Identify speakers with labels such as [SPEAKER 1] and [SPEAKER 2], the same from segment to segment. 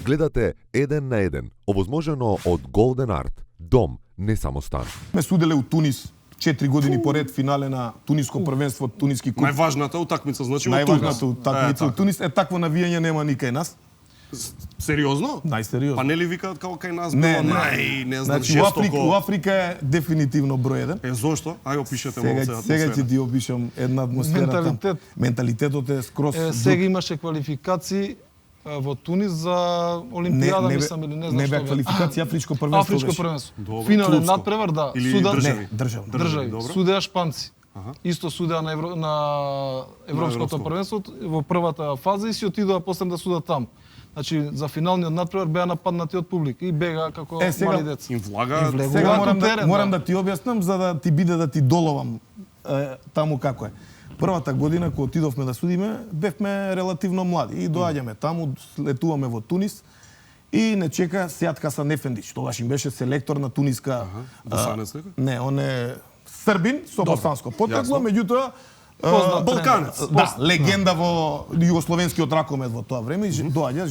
[SPEAKER 1] Гледате Еден на еден, овозможено од Golden Art. Дом, не само стан.
[SPEAKER 2] Ме суделе у Тунис 4 години поред финале на туниско првенство, туниски куп.
[SPEAKER 3] Најважната утакмица, значи од
[SPEAKER 2] Најважната
[SPEAKER 3] Тунис.
[SPEAKER 2] утакмица у Тунис. Такво навијање нема никај нас.
[SPEAKER 3] Сериозно?
[SPEAKER 2] Најсериозно.
[SPEAKER 3] Па нели викаат како кај нас
[SPEAKER 2] Не,
[SPEAKER 3] било
[SPEAKER 2] не.
[SPEAKER 3] не знам,
[SPEAKER 2] Значи, у
[SPEAKER 3] жестоко.
[SPEAKER 2] Африка е дефинитивно број 1.
[SPEAKER 3] Зошто? Ај опишете малку
[SPEAKER 2] Сега
[SPEAKER 3] атмосфера.
[SPEAKER 2] ќе ти опишам една атмосфера
[SPEAKER 4] Менталитет.
[SPEAKER 2] там. Менталитетот е скроз.
[SPEAKER 4] Сега имаше квалификации во Тунис за Олимпијада, мислам, или не знам
[SPEAKER 2] не
[SPEAKER 4] што
[SPEAKER 2] беа
[SPEAKER 4] бе.
[SPEAKER 2] квалификација, Афричко првенство.
[SPEAKER 4] Афричко
[SPEAKER 2] беше.
[SPEAKER 4] првенство.
[SPEAKER 3] Добро.
[SPEAKER 4] Финален
[SPEAKER 3] Клубско.
[SPEAKER 4] надпревар, да.
[SPEAKER 3] Или
[SPEAKER 4] Суда
[SPEAKER 3] држави?
[SPEAKER 2] Не, државно.
[SPEAKER 4] држави.
[SPEAKER 3] Добро.
[SPEAKER 4] Судеа шпанци. Исто судеа на Европското
[SPEAKER 3] Европско.
[SPEAKER 4] првенство во првата фаза и си отидоа после да судат там. Значи за финалниот надпревар беа нападнати од публика и бега како
[SPEAKER 2] сега-
[SPEAKER 4] мали деца.
[SPEAKER 3] Им влагаат.
[SPEAKER 4] влегуваат
[SPEAKER 2] Сега
[SPEAKER 4] у
[SPEAKER 2] морам
[SPEAKER 4] терен,
[SPEAKER 2] морам да ти објаснам за да ти биде да ти доловам таму како е. Првата година кога отидовме да судиме, бевме релативно млади и доаѓаме таму, летуваме во Тунис и не чека Сејат Хасан Ефендич. Тогаш им беше селектор на туниска.
[SPEAKER 3] Босанец некој?
[SPEAKER 2] Не, он е србин со босанско потекло,
[SPEAKER 3] јасно.
[SPEAKER 2] меѓутоа
[SPEAKER 4] Познат
[SPEAKER 3] Балканец.
[SPEAKER 2] да, легенда во југословенскиот ракомет во тоа време и доаѓа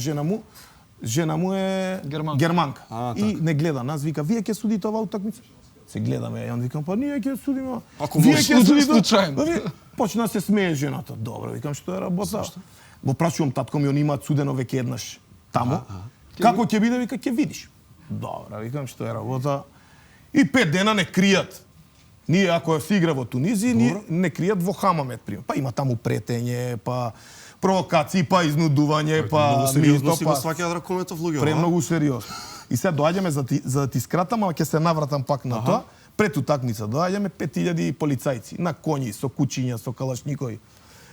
[SPEAKER 2] жена му е
[SPEAKER 4] Германка.
[SPEAKER 2] германка.
[SPEAKER 3] А,
[SPEAKER 2] И не гледа нас, вика, вие ќе судите оваа утакмица? Се гледаме, ја викам, па ние ќе судиме.
[SPEAKER 3] Ако
[SPEAKER 2] Вие
[SPEAKER 3] може.
[SPEAKER 2] ќе судите?
[SPEAKER 4] Случајно.
[SPEAKER 2] Па вие- Почна да се смее жената. Добро, викам, што е работа? Го прашувам татко ми, они имаат судено веќе еднаш таму. Како ќе биде, вика, ќе видиш. Добро, викам, што е работа. И 5 дена не кријат. Ние ако се игра во Тунизија, ние не кријат во Хамамет, пример. Па има таму претење, па провокации, па изнудување, па
[SPEAKER 3] Многу сериозно
[SPEAKER 2] мито,
[SPEAKER 3] си го сваќаат ракометов луѓе.
[SPEAKER 2] премногу сериозно. И сега доаѓаме за да ти скратам, ама ќе се навратам пак на тоа. Пред утакмица доаѓаме 5000 полицајци на коњи, со кучиња, со калашникови.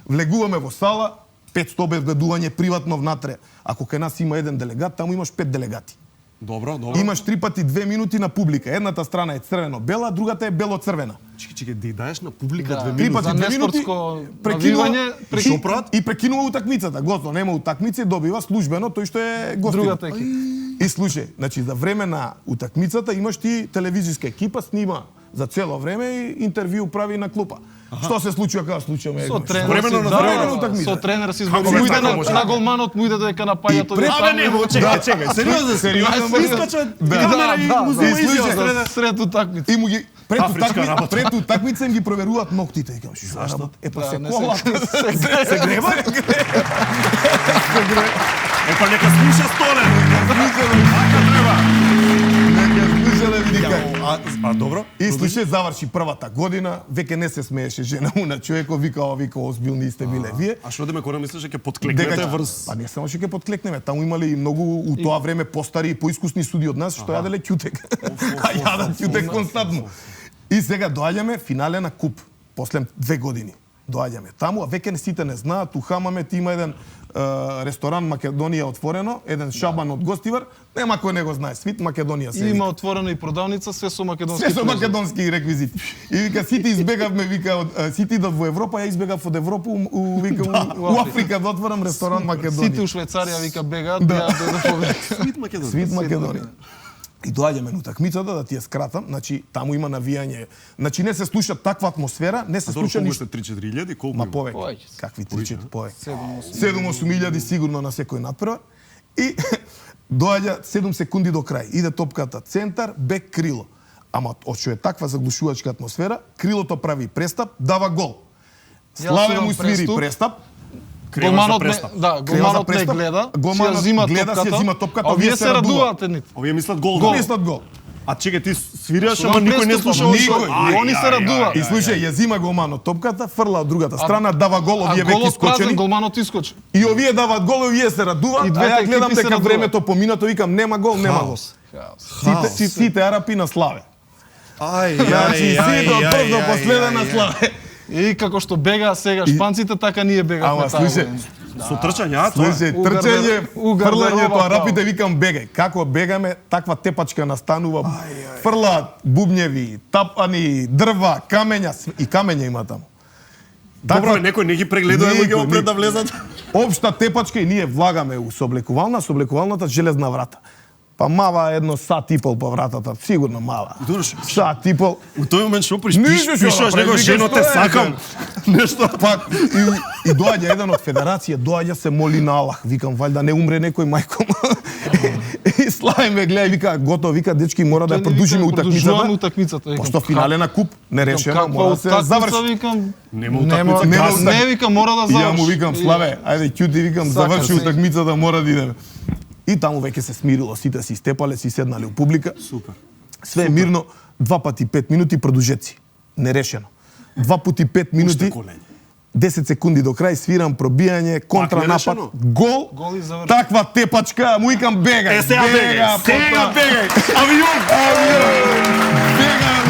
[SPEAKER 2] Влегуваме во сала, 500 обезбедување приватно внатре. Ако кај нас има еден делегат, таму имаш 5 делегати.
[SPEAKER 3] Добро, добро.
[SPEAKER 2] Имаш 3 пати 2 минути на публика. Едната страна е црвено-бела, другата е бело-црвена.
[SPEAKER 3] Чеки, да даеш на публика
[SPEAKER 4] Да.
[SPEAKER 3] 2
[SPEAKER 2] Три
[SPEAKER 3] минути.
[SPEAKER 2] пати
[SPEAKER 4] За
[SPEAKER 2] 2 минути,
[SPEAKER 4] неспортско
[SPEAKER 2] прекинува
[SPEAKER 4] навивање,
[SPEAKER 3] Што прават?
[SPEAKER 2] и прекинува утакмицата. Готово, нема утакмица и добива службено тој што е гостин.
[SPEAKER 4] Другата екипа.
[SPEAKER 2] И слушај, значи за време на утакмицата имаш ти телевизиска екипа, снима за цело време и интервју прави на клупа. Што се случува кога случува?
[SPEAKER 4] Со тренер
[SPEAKER 3] Времено
[SPEAKER 4] си,
[SPEAKER 3] на
[SPEAKER 4] да,
[SPEAKER 3] времено
[SPEAKER 4] да,
[SPEAKER 2] утакмица.
[SPEAKER 4] со тренер си
[SPEAKER 3] Како
[SPEAKER 4] избегува.
[SPEAKER 3] така
[SPEAKER 4] Му
[SPEAKER 3] може?
[SPEAKER 4] на голманот му иде дека напаѓа тој.
[SPEAKER 3] Абе не, чекај, сериозно.
[SPEAKER 2] Сериозно,
[SPEAKER 3] Искача камера и му
[SPEAKER 2] да.
[SPEAKER 3] зема
[SPEAKER 2] И слушај,
[SPEAKER 3] изјава.
[SPEAKER 4] Сред утакмица.
[SPEAKER 2] И му ги
[SPEAKER 3] Афричка работа.
[SPEAKER 2] пред утакмица им ги проверуваат ноктите. И кажам, што работа? Е па
[SPEAKER 4] Да,
[SPEAKER 2] се
[SPEAKER 4] не
[SPEAKER 2] кола.
[SPEAKER 3] Се грева? Епа нека слуша столе. Така треба.
[SPEAKER 2] Нека слушале види кај.
[SPEAKER 3] А добро?
[SPEAKER 2] И слушај, заврши првата година, веќе не се смееше жена му на човекот, вика озбилни сте биле вие.
[SPEAKER 3] А што да ме кора мислиш дека ќе подклекнете врз?
[SPEAKER 2] Па не само што ќе подклекнеме, таму имале и многу у тоа време постари и поискусни суди од нас што јаделе ќутек. А јадат ќутек константно. И сега доаѓаме финале на куп после 2 години. Доаѓаме таму, а веќе сите не знаат, у Хамамет има еден ресторан Македонија отворено, еден шабан од Гостивар, нема кој не го знае, Свит Македонија се
[SPEAKER 4] Има
[SPEAKER 2] вика.
[SPEAKER 4] отворена и продавница све со македонски.
[SPEAKER 2] Се со
[SPEAKER 4] производи.
[SPEAKER 2] македонски реквизити. И вика сите избегавме, вика сите идат во Европа, ја избегав од Европа, у Африка да отворам ресторан
[SPEAKER 4] Сите
[SPEAKER 2] Македонија.
[SPEAKER 4] у Швајцарија вика бегаат, да да победат.
[SPEAKER 3] Свит Македонија.
[SPEAKER 2] Свит Македонија. И доаѓаме на утакмицата, да ти ја скратам, значи таму има навијање. Значи не се слуша таква атмосфера, не се
[SPEAKER 3] Добро,
[SPEAKER 2] слуша
[SPEAKER 3] колку
[SPEAKER 2] ништо.
[SPEAKER 3] сте 3-4 илјади, колку?
[SPEAKER 2] Ма
[SPEAKER 3] има?
[SPEAKER 2] повеќе.
[SPEAKER 4] Повеќе.
[SPEAKER 2] Какви 3-4 повеќе.
[SPEAKER 4] 7-8
[SPEAKER 2] 7-8 сигурно на секој надпревар. И доаѓа 7 секунди до крај. Иде топката центар, бек крило. Ама од што е таква заглушувачка атмосфера, крилото прави престап, дава гол. Славе
[SPEAKER 4] судам
[SPEAKER 2] му свири
[SPEAKER 4] преступ.
[SPEAKER 2] престап.
[SPEAKER 4] Голманот не,
[SPEAKER 3] престап.
[SPEAKER 4] да,
[SPEAKER 2] Крива за
[SPEAKER 4] голманот не
[SPEAKER 2] престап.
[SPEAKER 4] гледа,
[SPEAKER 2] Голманот
[SPEAKER 4] си ја зима
[SPEAKER 2] гледа, си ја
[SPEAKER 4] топката.
[SPEAKER 2] зима топката,
[SPEAKER 4] а овие се радуваат едните.
[SPEAKER 3] Овие мислат гол.
[SPEAKER 2] Гол. Мислат гол.
[SPEAKER 3] А чекај, ти свираш,
[SPEAKER 4] Судам
[SPEAKER 3] ама никој не
[SPEAKER 4] преступ,
[SPEAKER 3] слуша
[SPEAKER 4] ама
[SPEAKER 3] што...
[SPEAKER 4] никој. И они се радуваат.
[SPEAKER 2] И слушај, ја зима голманот топката, фрла од другата страна, дава гол,
[SPEAKER 4] А
[SPEAKER 2] овие веќе
[SPEAKER 4] голот празен,
[SPEAKER 2] искочени.
[SPEAKER 4] голманот искочи.
[SPEAKER 2] И овие дават гол, овие се радуваат,
[SPEAKER 4] И
[SPEAKER 2] а
[SPEAKER 4] двете
[SPEAKER 2] ја гледам
[SPEAKER 4] екипи се
[SPEAKER 2] дека
[SPEAKER 4] радуваат.
[SPEAKER 2] времето поминато, викам нема гол, нема гол. Сите арапи на славе.
[SPEAKER 3] Ај,
[SPEAKER 2] Значи сите од прв до последен на славе.
[SPEAKER 4] И како што бега сега шпанците, така ние бегавме
[SPEAKER 2] Ама
[SPEAKER 4] таа
[SPEAKER 2] слушај,
[SPEAKER 4] година.
[SPEAKER 3] Со трчање, а тоа?
[SPEAKER 2] слушај,
[SPEAKER 4] У
[SPEAKER 2] трчање,
[SPEAKER 4] гардероба,
[SPEAKER 2] фрлањето,
[SPEAKER 4] да.
[SPEAKER 2] арапите викам бегај. Како бегаме, таква тепачка настанува. Фрлаат бубњеви, тапани, дрва, камења, и камења има таму.
[SPEAKER 3] Добро, некој не ги прегледува луѓе
[SPEAKER 2] Никој,
[SPEAKER 3] пред да влезат.
[SPEAKER 2] Општа тепачка и ние влагаме у сооблекувалната железна врата. Па мава едно сат и пол по вратата, сигурно мава.
[SPEAKER 3] Дурш.
[SPEAKER 2] Сат и пол.
[SPEAKER 3] У тој момент што
[SPEAKER 2] Ништо што
[SPEAKER 3] пишуваш,
[SPEAKER 2] направиш,
[SPEAKER 3] него
[SPEAKER 2] викам,
[SPEAKER 3] жено
[SPEAKER 2] што
[SPEAKER 3] те
[SPEAKER 2] е,
[SPEAKER 3] сакам. Нешто.
[SPEAKER 2] Па и доаѓа еден од федерација, доаѓа се моли на Аллах. Викам, валјда не умре некој мајком. Ајме, гледај, вика, готово, вика, дечки, мора да ја продужиме
[SPEAKER 4] Продолжуваме
[SPEAKER 2] утакмицата.
[SPEAKER 4] утакмицата.
[SPEAKER 2] Пошто финале на куп, нерешено, мора да се заврши.
[SPEAKER 4] Викам,
[SPEAKER 3] Нема утакмица,
[SPEAKER 2] нема-
[SPEAKER 4] не, викам, мора да
[SPEAKER 2] И
[SPEAKER 4] заврши.
[SPEAKER 2] ја му викам, Славе, ајде ќути, викам,
[SPEAKER 4] Сакаш
[SPEAKER 2] заврши
[SPEAKER 4] се.
[SPEAKER 2] утакмицата, мора да идеме. И таму веќе се смирило, сите си степале, си седнале у публика.
[SPEAKER 3] Супер.
[SPEAKER 2] Све е мирно, 2 пати 5 минути продужеци. Нерешено. 2 пати 5 минути.
[SPEAKER 3] Уште колење.
[SPEAKER 2] 10 секунди до крај, свирам пробијање, контранапад,
[SPEAKER 3] нерешено?
[SPEAKER 2] гол,
[SPEAKER 4] Гол и завршен.
[SPEAKER 2] таква тепачка, му викам бегај,
[SPEAKER 3] Сега бегај, сега бегај. Авион!
[SPEAKER 2] Авион! Бегај!